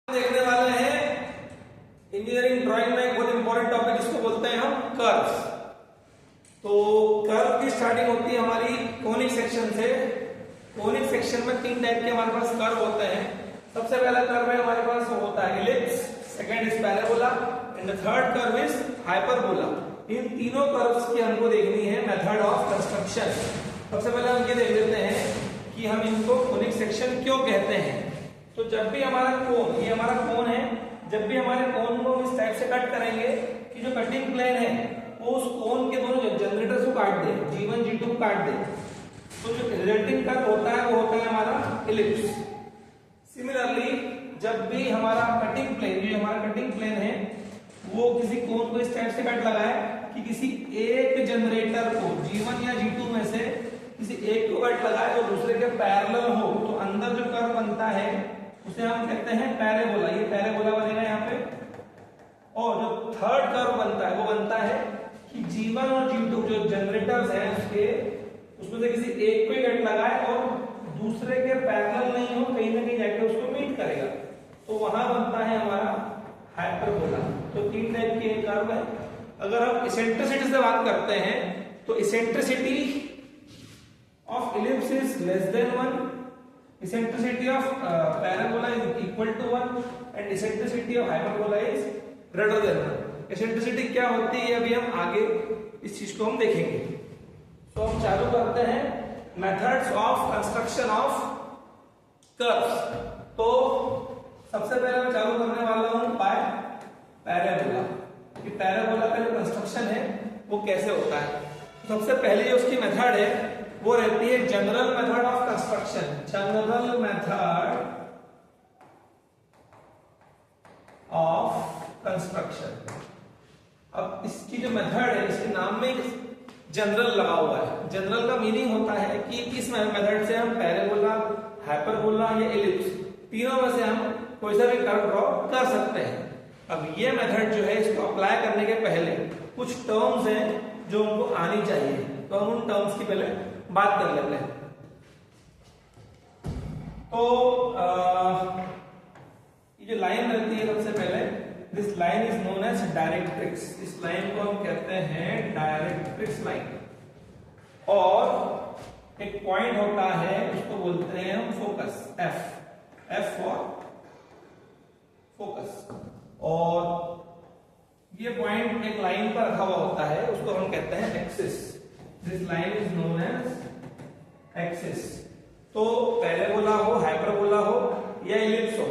देखने वाले हैं इंजीनियरिंग ड्राइंग में एक बहुत इंपॉर्टेंट टॉपिक जिसको बोलते हैं हम कर्व्स। तो कर्व की स्टार्टिंग होती है हमारी कोनिक सेक्शन से। कोनिक सेक्शन में तीन टाइप के हमारे पास कर्व होते हैं। सबसे पहला कर्व है हमारे पास वो होता है ellipse, second is parabola and the third curve is hyperbola. इन तीनों कर्व्स की हमको देखनी है मेथड ऑफ कंस्ट्रक्शन। सबसे पहले हम ये देख लेते हैं कि हम इनको कोनिक सेक्शन क्यों कहते हैं। तो जब भी हमारा कोन, ये हमारा कोन है, जब भी हमारे कोन को इस टाइप से कट करेंगे कि जो कटिंग प्लेन है वो उस कोन के दोनों जनरेटर्स को काट दे, G1 G2 को काट दे, तो जो रिजल्टिंग कर्व होता है वो होता है हमारा इलिप्स। सिमिलरली जब भी हमारा कटिंग प्लेन, जो हमारा कटिंग प्लेन है वो किसी कोन को इस टाइप से कट लगाए कि किसी एक जनरेटर को G1 या G2 में से किसी एक को कट लगाए और दूसरे के पैरेलल हो, तो अंदर जो कर्व बनता है उसे हम कहते हैं पैराबोला। ये पैराबोला बनेगा यहाँ पे। और जो थर्ड कर्व बनता है वो बनता है कि G1 और G2 जो जनरेटर्स हैं उसके, उसमें से किसी एक को ही कट लगाए और दूसरे के पैरेलल नहीं हो, कहीं ना कहीं जाके उसको मीट करेगा, तो वहां बनता है हमारा हाइपरबोला। तो तीन टाइप के कर्व है। अगर हम इसेंट्रिसिटी से बात करते हैं तो eccentricity of ellipse is less than 1, eccentricity of parabola is equal to 1 and eccentricity of hyperbola is greater than 1। eccentricity क्या होती है अभी हम आगे इस चीज को हम देखेंगे। तो हम चालू करते हैं methods of construction of curves. तो सबसे पहले मैं चालू करने वाला हूं बाय पैराबोला कि पैराबोला का जो कंस्ट्रक्शन है वो कैसे होता है। सबसे पहले जो उसकी मेथड है वो रहती है general method of construction. General method of construction. अब इसकी जो मेथड है, इसके नाम में जनरल लगा हुआ है। जनरल का मीनिंग होता है कि इस मेथड से हम पैराबोला, हाइपरबोला या इलिप्स तीनों में से हम कोई सा भी कर्व ड्रॉ कर सकते हैं। अब ये मेथड जो है इसको अप्लाई करने के पहले कुछ टर्म्स हैं जो उनको आनी चाहिए, तो हम उन टर्म्स की पहले बात कर लेते हैं। तो ये जो लाइन रहती है सबसे पहले, this line is known as directrix. इस लाइन को हम कहते हैं डायरेक्ट्रिक्स लाइन। और एक पॉइंट होता है उसको बोलते हैं हम फोकस, एफ फॉर फोकस। और ये पॉइंट एक लाइन पर रखा हुआ होता है, उसको हम कहते हैं axis. This line is known as axis। तो पैराबोला हो, हाइपरबोला हो या इलिप्स हो,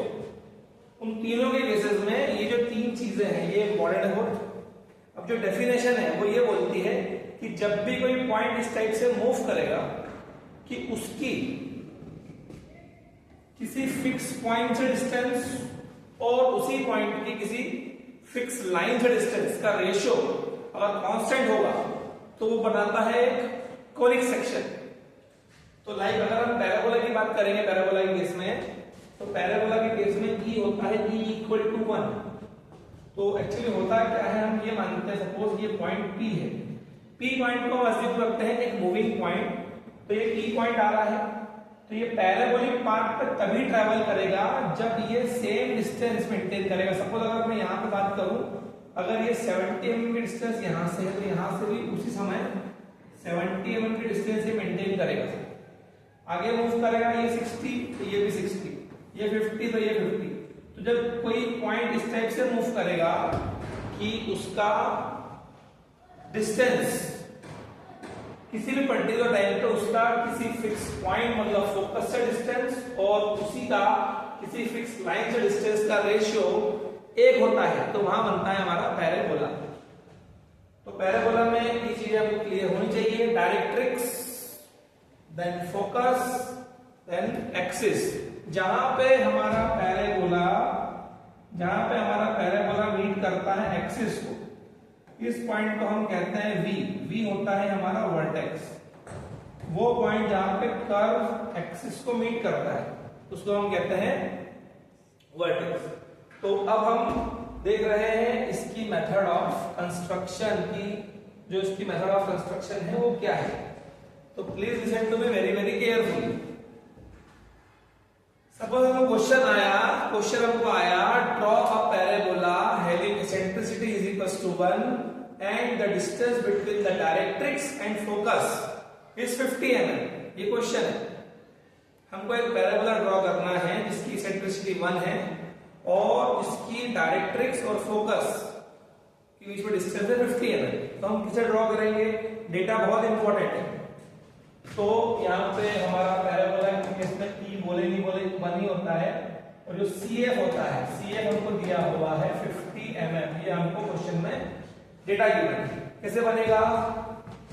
उन तीनों के केसेस में ये जो तीन चीजें हैं ये इंपॉर्टेंट हो। अब जो डेफिनेशन है वो ये बोलती है कि जब भी कोई पॉइंट इस टाइप से मूव करेगा कि उसकी किसी फिक्स पॉइंट से डिस्टेंस और उसी पॉइंट की किसी फिक्स लाइन से डिस्टेंस का रेशियो अगर कांस्टेंट होगा तो वो बनाता है एक कोनिक सेक्शन। तो लाइक अगर हम पैराबोला की बात करेंगे, पैराबोला के केस में, तो पैराबोला के केस में E होता है E इक्वल टू 1। तो एक्चुअली होता क्या है, हम ये मानते हैं सपोज ये पॉइंट P है, P पॉइंट को अस्यूम करते हैं एक मूविंग पॉइंट। तो ये P पॉइंट आ रहा है, तो ये पैराबोलिक पाथ पर तभी ट्रेवल करेगा जब ये सेम डिस्टेंस मेंटेन करेगा। सपोज अगर मैं यहाँ पे बात करूं, अगर ये 70 mm की डिस्टेंस यहां से है तो यहां से भी उसी समय 70 mm की डिस्टेंस ये मेंटेन करेगा। आगे मूव करेगा, ये 60 तो ये भी 60, ये 50 तो ये 50। तो जब कोई पॉइंट इस टाइप से मूव करेगा कि उसका डिस्टेंस किसी भी पर्टिकुलर टाइम पे उसका किसी फिक्स पॉइंट मतलब फोकस से डिस्टेंस और उसी का किसी फिक्स लाइन से डिस्टेंस का रेशियो एक होता है, तो वहां बनता है हमारा पैराबोला। तो पैराबोला में ये चीजें आपको क्लियर होनी चाहिए, directrix, then focus, then axis. जहां पे हमारा पैराबोला मीट करता है एक्सिस को, इस पॉइंट को हम कहते हैं V होता है हमारा वर्टेक्स। वो पॉइंट जहां पे कर्व एक्सिस को मीट करता है उसको हम कहते हैं वर्टेक्स। तो अब हम देख रहे हैं इसकी मेथड ऑफ कंस्ट्रक्शन की, जो इसकी मेथड ऑफ कंस्ट्रक्शन है वो क्या है। तो please listen to me very very carefully. Suppose हमको क्वेश्चन हमको आया 1 and the distance between the directrix and focus is 50 mm. ये क्वेश्चन है, हमको एक पैराबोला ड्रॉ करना है जिसकी इसेंट्रिसिटी 1 है और इसकी डायरेक्ट्रिक्स और फोकस के बीच में डिस्टेंस है 50 mm. तो हम किसे ड्रॉ करेंगे? डेटा बहुत इंपॉर्टेंट है। तो यहाँ पे हमारा पैराबोला इसमें ई बोले नहीं बोले 1 ही होता है और जो CF होता है, CF हमको दिया हुआ है 50 mm। ये हमको क्वेश्चन में डेटा गिवन है। कैसे बनेगा?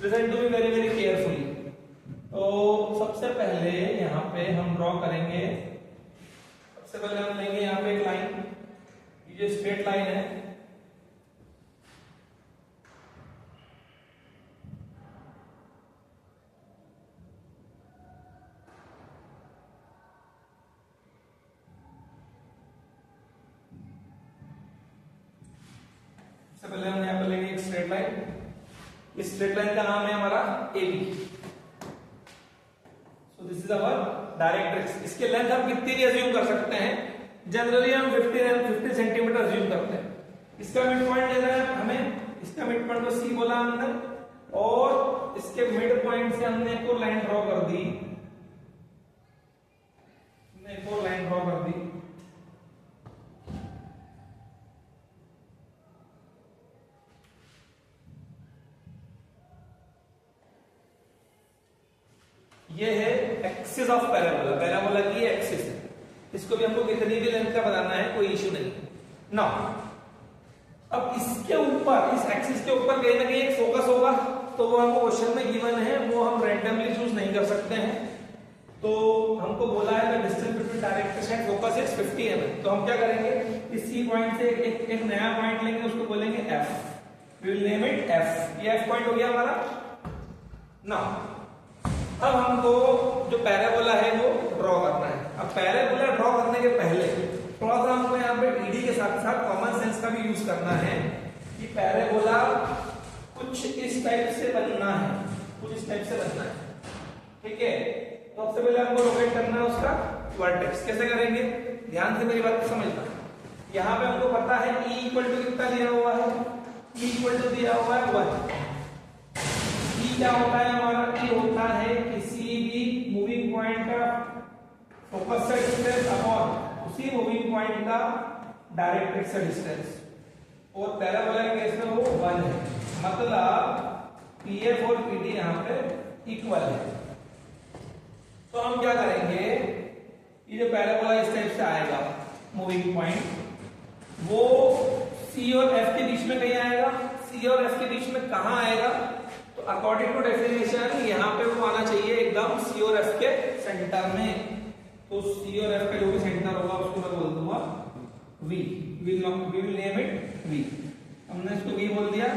Listen to me very very carefully. तो सबसे पहले यहाँ पे हम ड्रॉ करेंगे, सबसे पहले हम लेंगे यहाँ पे एक लाइन, ये स्ट्रेट लाइन है, सबसे पहले हम यहाँ पे लेंगे एक स्ट्रेट लाइन। इस स्ट्रेट लाइन का नाम है हमारा AB। So this is our directrix. इसके लेंथ हम कितनी भी अज्यूम कर सकते हैं, जनरली हम 50 सेंटीमीटर अज्यूम करते हैं। इसका मिड पॉइंट लेना है हमें, इसका मिड पॉइंट को C बोला हमने और इसके मिड पॉइंट से हमने एक और लाइन ड्रॉ कर दी, हमने एक और लाइन ड्रॉ कर दी। ये है एक्सिस ऑफ पैराबोला, पैराबोला की एक्सिस है। इसको भी हमको कितनी भी लेंथ का बनाना है, कोई इश्यू नहीं। नाउ अब इसके ऊपर, इस एक्सिस के ऊपर कहीं ना कहीं एक फोकस होगा, तो वो हमको क्वेश्चन में गिवन है, वो हम रैंडमली चूज नहीं कर सकते हैं। तो हमको बोला है the distance between directrix and focus is 50 mm। तो हम क्या करेंगे, इस C पॉइंट से एक नया पॉइंट लेंगे, उसको बोलेंगे F। We will name it F। ये F पॉइंट हो गया हमारा। नाउ अब हमको जो पैराबोला है वो ड्रॉ करना है। अब पैराबोला ड्रॉ करने के पहले थोड़ा सा हमको यहाँ पे ED के साथ साथ कॉमन सेंस का भी यूज करना है कि पैराबोला कुछ इस टाइप से बनना है, कुछ इस टाइप से बनना है, ठीक है। तो सबसे पहले हमको रोटेट करना है उसका वर्टेक्स। कैसे करेंगे, ध्यान से मेरी बात को समझना। यहाँ पे हमको पता है E इक्वल टू कितना दिया हुआ है, E इक्वल टू दिया हुआ है 1। क्या होता है हमारा, E होता है किसी भी मूविंग पॉइंट का फोकस से डिस्टेंस अपॉन उसी मूविंग पॉइंट का डायरेक्ट्रिक्स से डिस्टेंस, और पैराबोला के केस में वो 1 है। मतलब PF और PD यहाँ पे इक्वल है। तो हम क्या करेंगे, ये जो पैराबोला इस टाइप से आएगा मूविंग पॉइंट, वो C और F के बीच में कहीं आएगा। C और F के बीच में कहाँ आएगा, तो अकॉर्डिंग टू डेफिनेशन यहाँ पे वो आना चाहिए एकदम C और F के सेंटर में। तो C और F का जो भी सेंटर होगा उसको मैं बोल दूंगा V। We will name it V। हमने इसको V बोल दिया।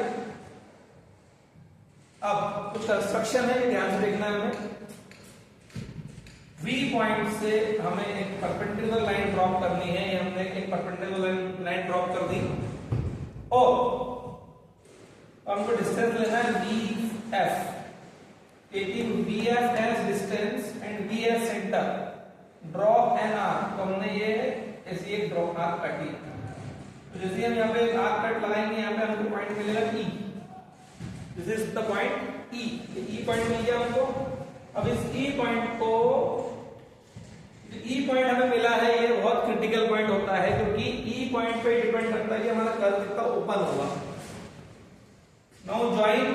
अब कुछ कंस्ट्रक्शन है, ध्यान से देखना है हमें। V पॉइंट से हमें एक परपेंडिकुलर लाइन ड्रॉप करनी है, ये हमने एक परपेंडिकुलर लाइन ड्रॉप कर दी और हमको डिस्टेंस लेना है VF, taking VF as distance and V as center, draw an arc। तो हमने ये ऐसी एक ड्रॉ आर्क काटी। तो जैसे हम यहाँ पे एक आर्क कट लगाएंगे, यहाँ पे हमको पॉइंट मिलेगा E। This is the point E। E point मिल गया हमको। अब इस E पॉइंट को, E पॉइंट हमें मिला है, ये बहुत क्रिटिकल पॉइंट होता है क्योंकि E पॉइंट पे डिपेंड करता है कि हमारा कर्व कितना ओपन होगा। Now join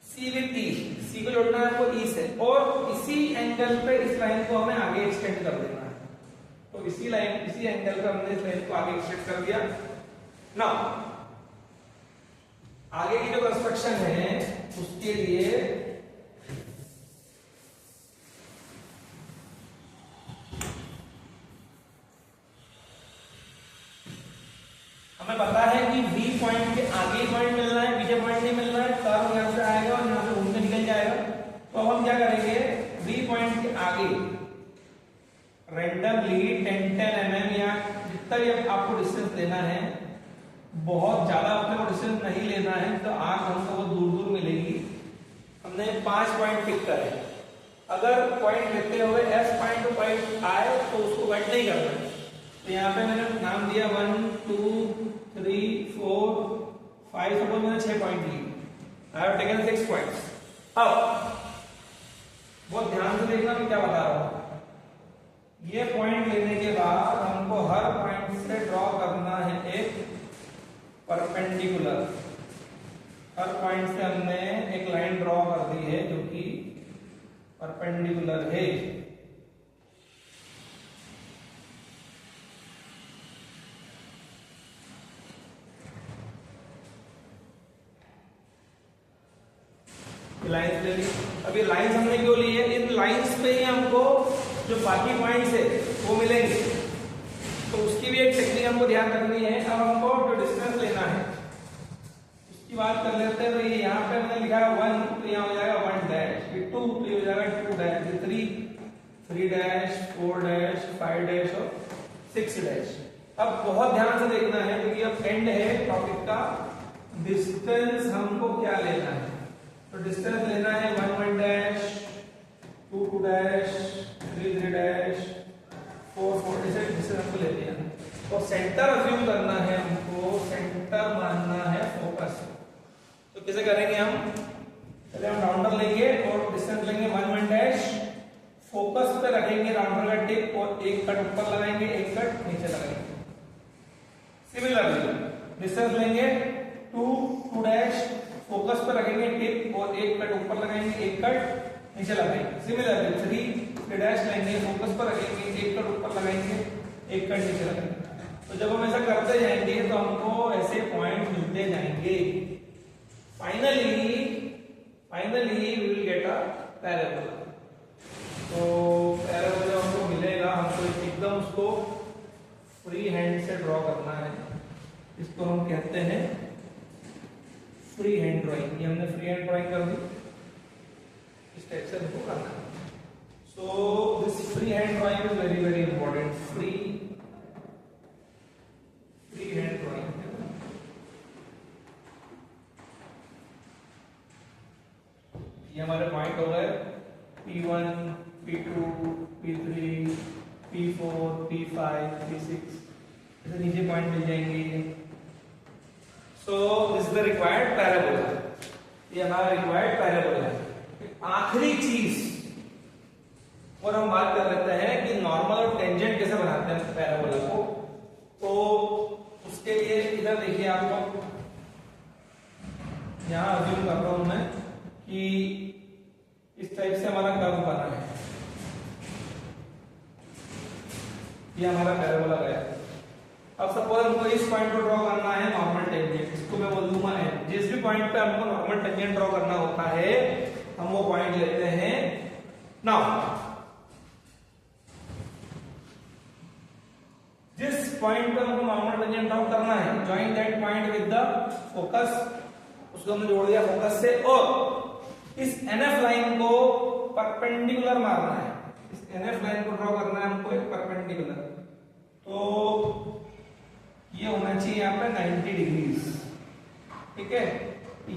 C with E। C को जोड़ना है आपको E से, और इसी एंगल पे इस लाइन को हमें आगे एक्सटेंड कर देना है। तो इसी एंगल पे हमने इस लाइन को आगे एक्सटेंड कर दिया। नाउ आगे की जो कंस्ट्रक्शन है उसके लिए हमें पता है कि V पॉइंट के आगे पॉइंट मिलना है, बीजे पॉइंट नहीं मिलना है। कर्व यहाँ से आएगा और यहाँ से घूम के निकल जाएगा। तो अब हम क्या करेंगे, V पॉइंट के आगे रैंडमली 10 mm या जितना भी आपको डिस्टेंस लेना है, बहुत ज्यादा अपने को डिस्टेंस नहीं लेना है, तो आंख हमको वो दूर दूर मिलेगी। हमने 5 पॉइंट पिक करे। अगर पॉइंट लेते हुए F पॉइंट आए तो उसको कट नहीं करना है। तो यहाँ पे मैंने नाम दिया 1 2 3 4 5 सपोज मैंने 6 पॉइंट लिए, आई हैव टेकन 6 पॉइंट्स। अब बहुत ध्यान से देखना मैं क्या बता रहा हूं। ये पॉइंट लेने के बाद हमको हर पॉइंट से ड्रॉ करना है एक परपेंडिकुलर। हर पॉइंट से हमने एक लाइन ड्रॉ कर दी है जो कि परपेंडिकुलर है। लाइंस ले ली। अब ये लाइंस हमने क्यों ली है? इन लाइंस पे ही हमको जो बाकी पॉइंट्स है वो मिलेंगे, तो उसकी भी एक टेक्निक हमको ध्यान रखनी है। अब हमको जो डिस्टेंस लेना है उसकी बात कर लेते हैं। तो ये यहाँ पे मैंने लिखा है 1, तो यहाँ हो जाएगा 1 डैश, ये 2 तो ये हो जाएगा 2 डैश, ये 3 डैश, 4 डैश, 5 डैश और 6 डैश। अब बहुत ध्यान से देखना है क्योंकि अब एंड है टॉपिक का। डिस्टेंस हमको क्या लेना है? तो डिस्टेंस लेना है 1 1 डैश, 2 2 डैश, 3 3 डैश, 4 4 डिस्टेंस हमको लेते हैं। तो सेंटर अज्यूम करना है हमको, सेंटर मानना है फोकस। तो कैसे करेंगे हम? पहले हम राउंडर लेंगे और डिस्टेंस लेंगे 1 1 डैश, फोकस पे रखेंगे राउंडर का टिप और एक कट ऊपर लगाएंगे, एक कट नीचे लगाएंगे। सिमिलरली डिस्टेंस लेंगे 2 2 डैश, फोकस पर रखेंगे टिप और एक कट ऊपर लगाएंगे, एक कट नीचे लगाएंगे। सिमिलरली 3 डैश लेंगे, फोकस पर रखेंगे, एक कट ऊपर लगाएंगे, एक कट नीचे लगाएंगे। तो जब हम ऐसा करते जाएंगे तो हमको ऐसे पॉइंट मिलते जाएंगे। Finally we will get a parabola. तो पैराबोला हमको मिलेगा, हमको एकदम उसको फ्री हैंड से ड्रॉ करना है। इसको हम कहते हैं फ्री हैंड ड्राइंग। ये हमने फ्री हैंड ड्राइंग कर दी, इस टाइप से हमको करना है। So this free hand drawing is very very important. Free hand drawing. ये हमारे पॉइंट हो गए P1, P2, P3, P4, P5, P6, ऐसे नीचे पॉइंट मिल जाएंगे। So this is the required parabola। ये हमारा रिक्वायर्ड पैराबोला है। आखिरी चीज और हम बात कर लेते हैं कि नॉर्मल और टेंजेंट कैसे बनाते हैं पैराबोला को। तो उसके लिए इधर देखिए, आपको यहां अज्यूम कर रहा हूं मैं कि इस टाइप से हमारा कर्व बना है। ये हमारा पैराबोला गया। अब सपोज हमको इस पॉइंट को ड्रॉ करना है नॉर्मल टेंजेंट, इसको मैं बोल दूंगा एन। जिस भी पॉइंट पे हमको नॉर्मल टेंजेंट ड्रॉ करना होता है हम वो पॉइंट लेते हैं। नाउ जिस पॉइंट पे हमको नॉर्मल टेंजेंट ड्रॉ करना है, join that point with the focus, उसको हमने जोड़ दिया फोकस से, और इस एनएफ लाइन को परपेंडिकुलर मारना है। इस एनएफ लाइन को ड्रॉ करना है हमको एक परपेंडिकुलर। तो ये होना चाहिए यहाँ पे 90 डिग्रीज, ठीक है।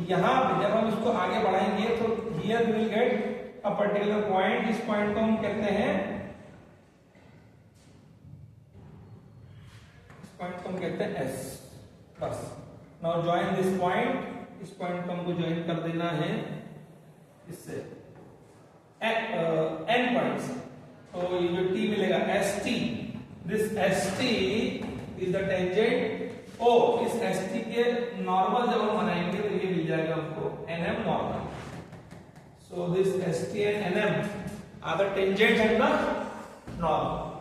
यहां पे जब हम इसको आगे बढ़ाएंगे तो here we will get a particular point. इस पॉइंट को हम कहते हैं, इस पॉइंट को हम कहते हैं एस। बस नाउ जॉइन दिस पॉइंट। इस पॉइंट को हमको ज्वाइन कर देना है इससे एन पॉइंट से। तो ये जो टी मिलेगा S T, this S T is the tangent. और इस एस टी के नॉर्मल जब हम बनाएंगे तो ये मिल जाएगा हमको NM normal. So this S T and NM are the tangent and the normal.